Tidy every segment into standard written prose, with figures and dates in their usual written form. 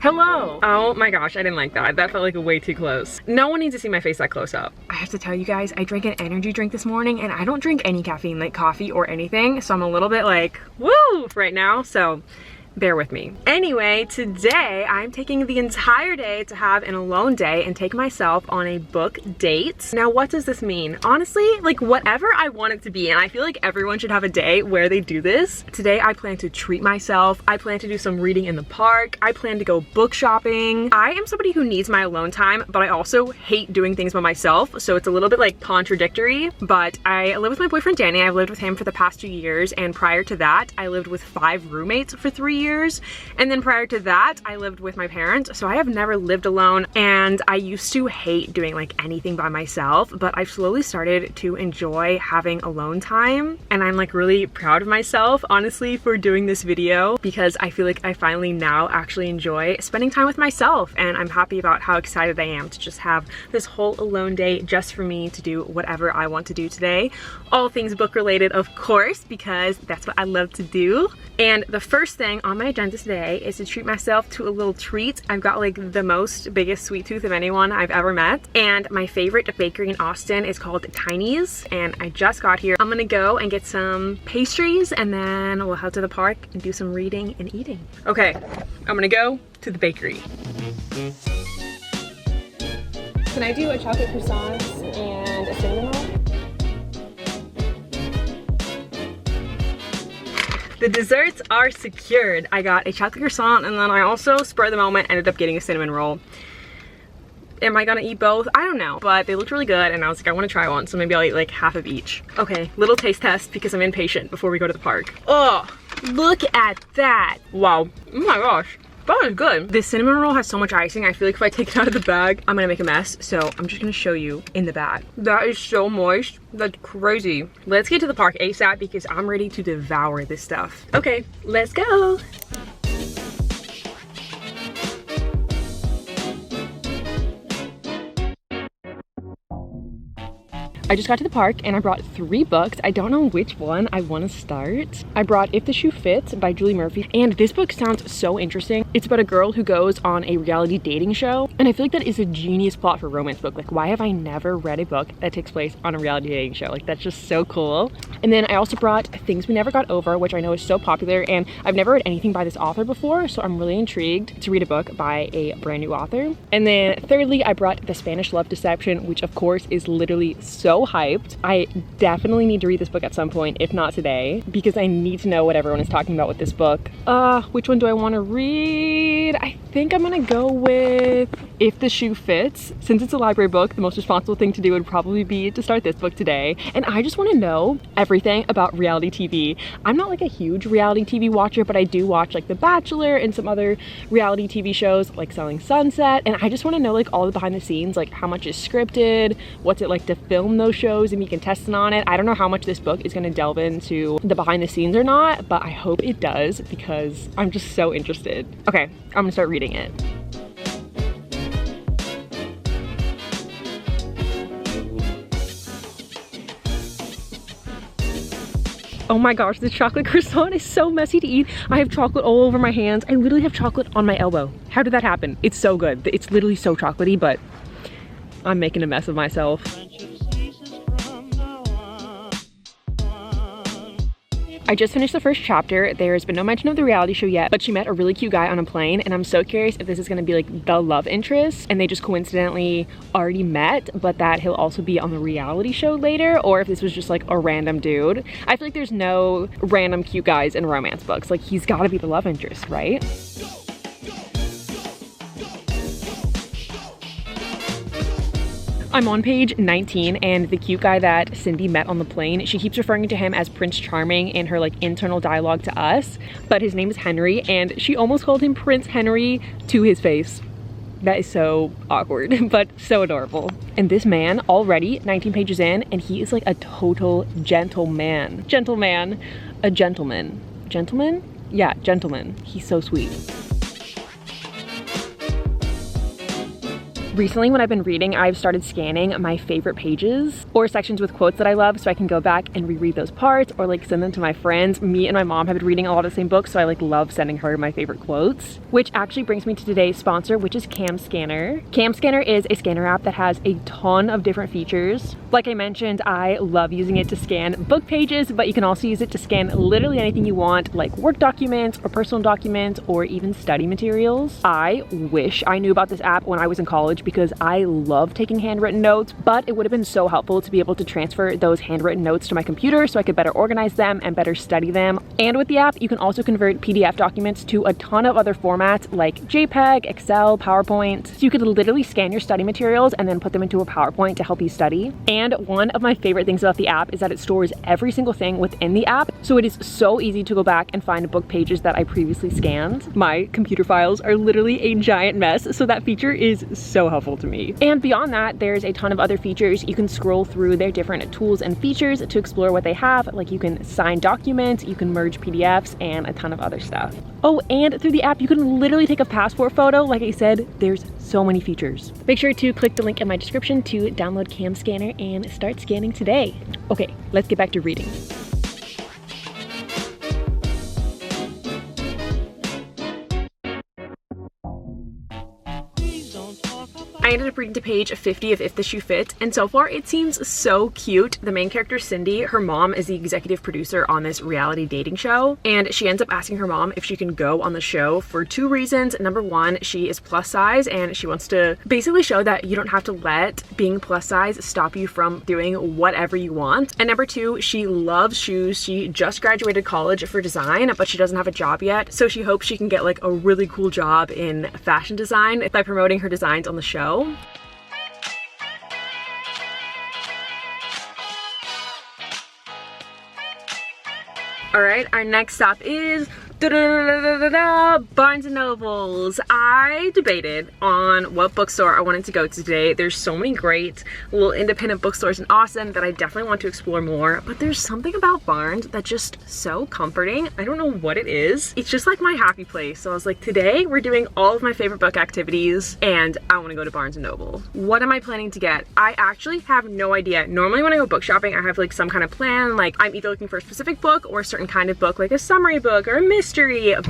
Hello. Oh my gosh, I didn't like that. That felt like way too close. No one needs to see my face that close up. I have to tell you guys, I drank an energy drink this morning and I don't drink any caffeine like coffee or anything. So I'm a little bit like, woo, right now. So bear with me. Anyway, today I'm taking the entire day to have an alone day and take myself on a book date. Now, what does this mean? Honestly, like whatever I want it to be, and I feel like everyone should have a day where they do this. Today, I plan to treat myself. I plan to do some reading in the park. I plan to go book shopping. I am somebody who needs my alone time, but I also hate doing things by myself. So it's a little bit like contradictory, but I live with my boyfriend, Danny. I've lived with him for the past 2 years. And prior to that, I lived with 5 roommates for 3 years. And then prior to that, I lived with my parents. So I have never lived alone. And I used to hate doing like anything by myself, but I've slowly started to enjoy having alone time. And I'm like really proud of myself, honestly, for doing this video because I feel like I finally now actually enjoy spending time with myself. And I'm happy about how excited I am to just have this whole alone day just for me to do whatever I want to do today. All things book related, of course, because that's what I love to do. And the first thing on my agenda today is to treat myself to a little treat. I've got like the biggest sweet tooth of anyone I've ever met. And my favorite bakery in Austin is called Tiny's. And I just got here. I'm gonna go and get some pastries and then we'll head to the park and do some reading and eating. Okay, I'm gonna go to the bakery. Can I do a chocolate croissant and a cinnamon roll? The desserts are secured. I got a chocolate croissant and then I also, spur of the moment, ended up getting a cinnamon roll. Am I gonna eat both? I don't know, but they looked really good and I was like, I wanna try one, so maybe I'll eat like half of each. Okay, little taste test because I'm impatient before we go to the park. Oh, look at that. Wow, oh my gosh. That was good. This cinnamon roll has so much icing. I feel like if I take it out of the bag, I'm gonna make a mess. So I'm just gonna show you in the bag. That is so moist. That's crazy. Let's get to the park ASAP because I'm ready to devour this stuff. Okay, let's go. I just got to the park and I brought 3 books. I don't know which one I want to start. I brought If the Shoe Fits by Julie Murphy. And this book sounds so interesting. It's about a girl who goes on a reality dating show. And I feel like that is a genius plot for a romance book. Like, why have I never read a book that takes place on a reality dating show? Like, that's just so cool. And then I also brought Things We Never Got Over, which I know is so popular. And I've never read anything by this author before. So I'm really intrigued to read a book by a brand new author. And then thirdly, I brought The Spanish Love Deception, which of course is literally so hyped. I definitely need to read this book at some point, if not today, because I need to know what everyone is talking about with this book. Which one do I want to read? I think I'm gonna go with If the Shoe Fits. Since it's a library book, the most responsible thing to do would probably be to start this book today. And I just want to know everything about reality TV. I'm not like a huge reality TV watcher, but I do watch like The Bachelor and some other reality TV shows like Selling Sunset. And I just want to know like all the behind the scenes, like how much is scripted, what's it like to film those shows and be contestant on it. I don't know how much this book is going to delve into the behind the scenes or not, but I hope it does because I'm just so interested. Okay, I'm gonna start reading it. Oh my gosh, this chocolate croissant is so messy to eat. I have chocolate all over my hands. I literally have chocolate on my elbow. How did that happen? It's so good. It's literally so chocolatey, but I'm making a mess of myself. I just finished the first chapter. There's been no mention of the reality show yet, but she met a really cute guy on a plane, and I'm so curious if this is gonna be like the love interest and they just coincidentally already met, but that he'll also be on the reality show later, or if this was just like a random dude. I feel like there's no random cute guys in romance books. Like, he's gotta be the love interest, right? I'm on page 19, and the cute guy that Cindy met on the plane, she keeps referring to him as Prince Charming in her like internal dialogue to us, but his name is Henry, and she almost called him Prince Henry to his face. That is so awkward, but so adorable. And this man, already 19 pages in, and he is like a total gentleman. Gentleman. A gentleman. Gentleman? Yeah, gentleman. He's so sweet. Recently, when I've been reading, I've started scanning my favorite pages or sections with quotes that I love so I can go back and reread those parts or like send them to my friends. Me and my mom have been reading a lot of the same books, so I like love sending her my favorite quotes, which actually brings me to today's sponsor, which is Cam Scanner. Cam Scanner is a scanner app that has a ton of different features. Like I mentioned, I love using it to scan book pages, but you can also use it to scan literally anything you want, like work documents or personal documents or even study materials. I wish I knew about this app when I was in college because I love taking handwritten notes, but it would have been so helpful to be able to transfer those handwritten notes to my computer so I could better organize them and better study them. And with the app, you can also convert PDF documents to a ton of other formats like JPEG, Excel, PowerPoint. So you could literally scan your study materials and then put them into a PowerPoint to help you study. And one of my favorite things about the app is that it stores every single thing within the app, so it is so easy to go back and find book pages that I previously scanned. My computer files are literally a giant mess, so that feature is so helpful to me. And beyond that, there's a ton of other features. You can scroll through their different tools and features to explore what they have, like you can sign documents, you can merge PDFs, and a ton of other stuff. Oh, and through the app, you can literally take a passport photo. Like I said, there's so many features. Make sure to click the link in my description to download Cam Scanner and start scanning today. Okay, let's get back to reading. I ended up reading to page 50 of If the Shoe Fit, and so far it seems so cute. The main character, Cindy, her mom is the executive producer on this reality dating show, and she ends up asking her mom if she can go on the show for two reasons. Number one, she is plus size, and she wants to basically show that you don't have to let being plus size stop you from doing whatever you want. And number two, she loves shoes. She just graduated college for design, but she doesn't have a job yet, so she hopes she can get like a really cool job in fashion design by promoting her designs on the show. All right, our next stop is Barnes & Nobles. I debated on what bookstore I wanted to go to today. There's so many great little independent bookstores in Austin that I definitely want to explore more, but there's something about Barnes that's just so comforting. I don't know what it is. It's just like my happy place. So I was like, today we're doing all of my favorite book activities and I want to go to Barnes & Noble. What am I planning to get? I actually have no idea. Normally when I go book shopping, I have like some kind of plan. Like I'm either looking for a specific book or a certain kind of book, like a summary book or a mystery,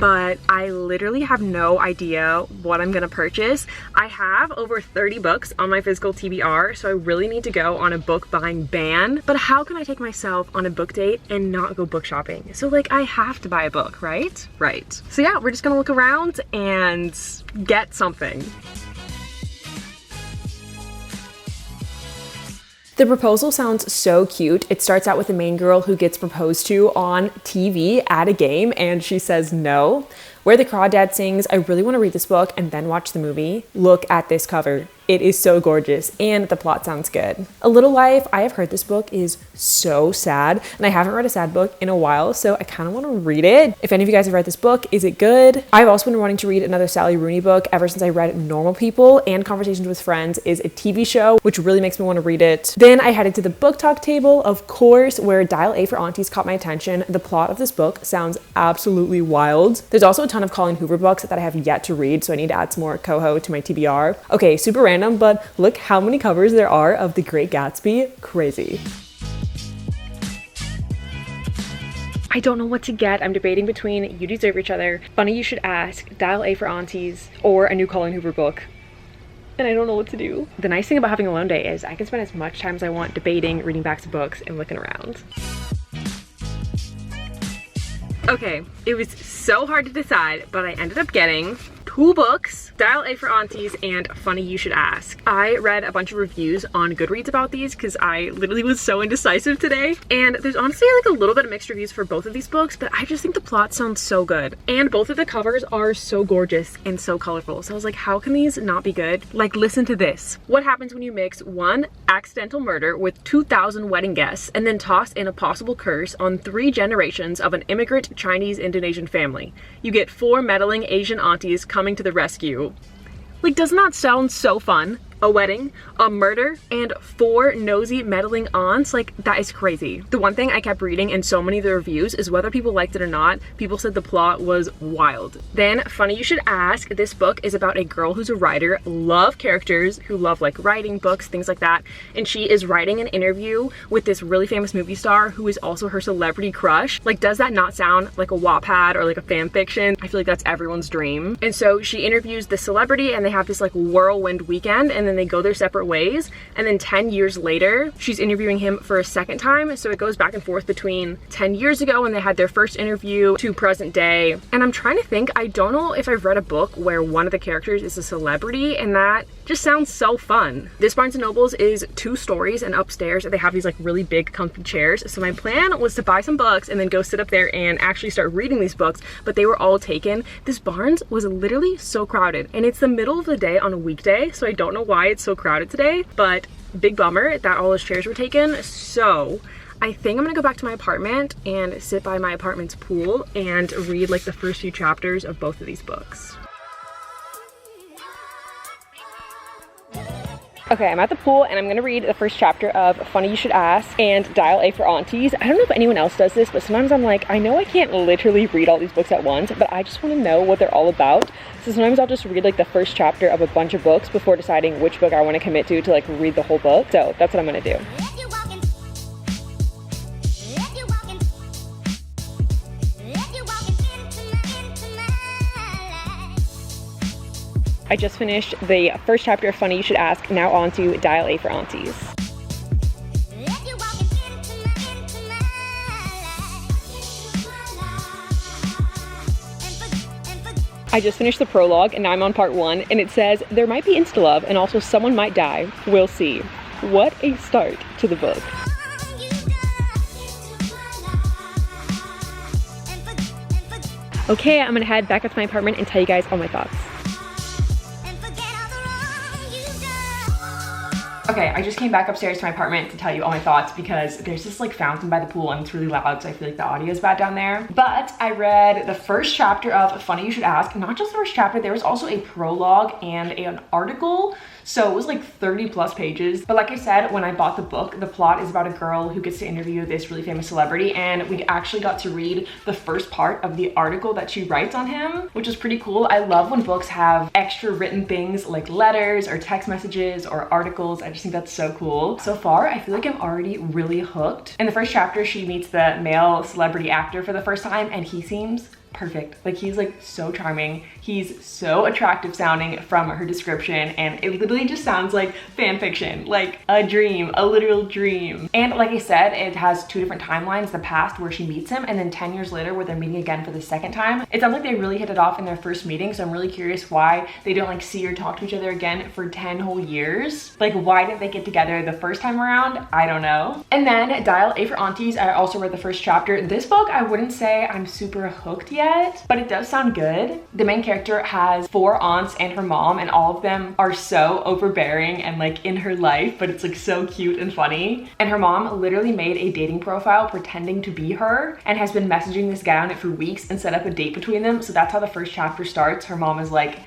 but I literally have no idea what I'm gonna purchase. I have over 30 books on my physical TBR, so I really need to go on a book buying ban, but how can I take myself on a book date and not go book shopping? So like I have to buy a book, right? Right. So yeah, we're just gonna look around and get something. The proposal sounds so cute. It starts out with the main girl who gets proposed to on TV at a game and she says no. Where the Crawdad Sings, I really want to read this book and then watch the movie. Look at this cover. It is so gorgeous and the plot sounds good. A Little Life, I have heard this book is so sad and I haven't read a sad book in a while, so I kind of want to read it. If any of you guys have read this book, is it good? I've also been wanting to read another Sally Rooney book ever since I read Normal People, and Conversations with Friends is a TV show, which really makes me want to read it. Then I headed to the book talk table, of course, where Dial A for Aunties caught my attention. The plot of this book sounds absolutely wild. There's also a ton of Colleen Hoover books that I have yet to read, so I need to add some more coho to my TBR. Okay, super random, but look how many covers there are of The Great Gatsby. Crazy. I don't know what to get. I'm debating between You Deserve Each Other, Funny You Should Ask, Dial A for Aunties, or a new Colleen Hoover book. And I don't know what to do. The nice thing about having a alone day is I can spend as much time as I want debating, reading backs of books, and looking around. Okay, it was so hard to decide, but I ended up getting two books, Dial A for Aunties and Funny You Should Ask. I read a bunch of reviews on Goodreads about these because I literally was so indecisive today. And there's honestly like a little bit of mixed reviews for both of these books, but I just think the plot sounds so good. And both of the covers are so gorgeous and so colorful. So I was like, how can these not be good? Like, listen to this. What happens when you mix one accidental murder with 2,000 wedding guests and then toss in a possible curse on 3 generations of an immigrant Chinese Indonesian family? You get 4 meddling Asian aunties coming to the rescue. Like, doesn't that sound so fun? a wedding, a murder, and 4 nosy meddling aunts. Like, that is crazy. The one thing I kept reading in so many of the reviews is whether people liked it or not, people said the plot was wild. Then, funny you should ask, this book is about a girl who's a writer, love characters who love like writing books, things like that, and she is writing an interview with this really famous movie star who is also her celebrity crush. Like, does that not sound like a Wattpad or like a fan fiction? I feel like that's everyone's dream. And so she interviews the celebrity and they have this like whirlwind weekend, and then they go their separate ways. And then 10 years later, she's interviewing him for a second time. So it goes back and forth between 10 years ago when they had their first interview to present day. And I'm trying to think, I don't know if I've read a book where one of the characters is a celebrity, and that just sounds so fun. This Barnes & Noble's is 2 stories, and upstairs they have these like really big comfy chairs. So my plan was to buy some books and then go sit up there and actually start reading these books, but they were all taken. This Barnes was literally so crowded, and it's the middle of the day on a weekday, so I don't know why it's so crowded today, but big bummer that all those chairs were taken. So I think I'm gonna go back to my apartment and sit by my apartment's pool and read like the first few chapters of both of these books. Okay, I'm at the pool and I'm gonna read the first chapter of Funny You Should Ask and Dial A for Aunties. I don't know if anyone else does this, but sometimes I'm like, I know I can't literally read all these books at once, but I just wanna know what they're all about. So sometimes I'll just read like the first chapter of a bunch of books before deciding which book I wanna commit to like read the whole book. So that's what I'm gonna do. I just finished the first chapter of Funny You Should Ask, now on to Dial A for Aunties. I just finished the prologue and now I'm on part 1, and it says, there might be insta-love and also someone might die. We'll see. What a start to the book. Okay, I'm gonna head back up to my apartment and tell you guys all my thoughts. Okay, I just came back upstairs to my apartment to tell you all my thoughts because there's this like fountain by the pool and it's really loud, so I feel like the audio is bad down there. But I read the first chapter of Funny You Should Ask. Not just the first chapter, there was also a prologue and an article. So it was like 30+ pages. But like I said, when I bought the book, the plot is about a girl who gets to interview this really famous celebrity, and we actually got to read the first part of the article that she writes on him, which is pretty cool. I love when books have extra written things like letters or text messages or articles. I just think that's so cool. So far, I feel like I'm already really hooked. In the first chapter, she meets the male celebrity actor for the first time, and he seems perfect. Like, he's like so charming. He's so attractive sounding from her description, and it literally just sounds like fan fiction, like a dream, a literal dream. And like I said, it has 2 different timelines, the past where she meets him and then 10 years later where they're meeting again for the second time. It sounds like they really hit it off in their first meeting, so I'm really curious why they don't like see or talk to each other again for 10 whole years. Like, why didn't they get together the first time around? I don't know. And then Dial A for Aunties, I also read the first chapter. This book, I wouldn't say I'm super hooked yet, but it does sound good. The main character has 4 aunts and her mom, and all of them are so overbearing and like in her life, but it's like so cute and funny. And her mom literally made a dating profile pretending to be her and has been messaging this guy on it for weeks and set up a date between them. So that's how the first chapter starts. Her mom is like,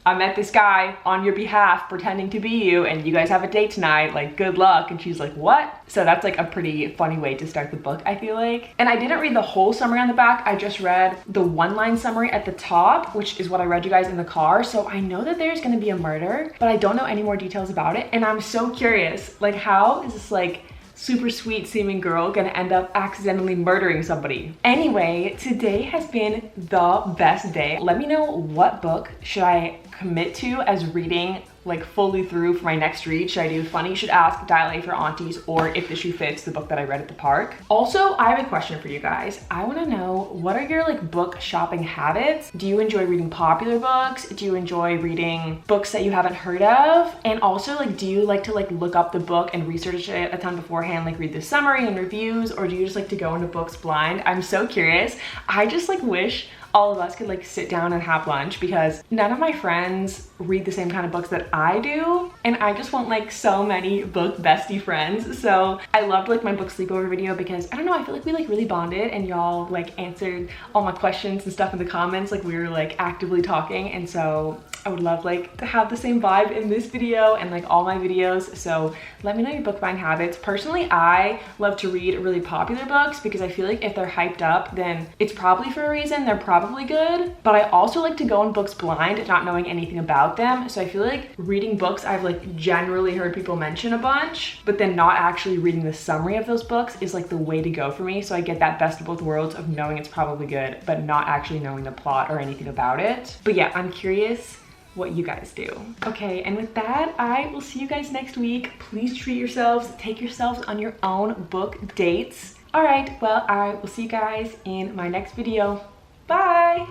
I met this guy on your behalf pretending to be you, and you guys have a date tonight, like good luck. And she's like, what? So that's like a pretty funny way to start the book, I feel like. And I didn't read the whole summary on the back. I just read the 1-line summary at the top, which is what I read you guys in the car. So I know that there's gonna be a murder, but I don't know any more details about it. And I'm so curious, like, how is this like super sweet seeming girl gonna end up accidentally murdering somebody? Anyway, today has been the best day. Let me know, what book should I commit to as reading like fully through for my next read? Should I do Funny You Should Ask, Dial A for Aunties, or If the Shoe Fits, the book that I read at the park? Also, I have a question for you guys. I want to know, what are your like book shopping habits? Do you enjoy reading popular books? Do you enjoy reading books that you haven't heard of? And also, like, do you like to like look up the book and research it a ton beforehand, like read the summary and reviews, or do you just like to go into books blind? I'm so curious. I just like wish all of us could like sit down and have lunch, because none of my friends read the same kind of books that I do, and I just want like so many book bestie friends. So I loved like my book sleepover video because I don't know, I feel like we like really bonded, and y'all like answered all my questions and stuff in the comments, like we were like actively talking. And so I would love like to have the same vibe in this video and like all my videos. So let me know your book buying habits. Personally, I love to read really popular books because I feel like if they're hyped up, then it's probably for a reason. They're probably good. But I also like to go on books blind, not knowing anything about them. So I feel like reading books I've like generally heard people mention a bunch, but then not actually reading the summary of those books is like the way to go for me. So I get that best of both worlds of knowing it's probably good, but not actually knowing the plot or anything about it. But yeah, I'm curious what you guys do. Okay, and with that, I will see you guys next week. Please treat yourselves, take yourselves on your own book dates. All right, well, I will see you guys in my next video. Bye.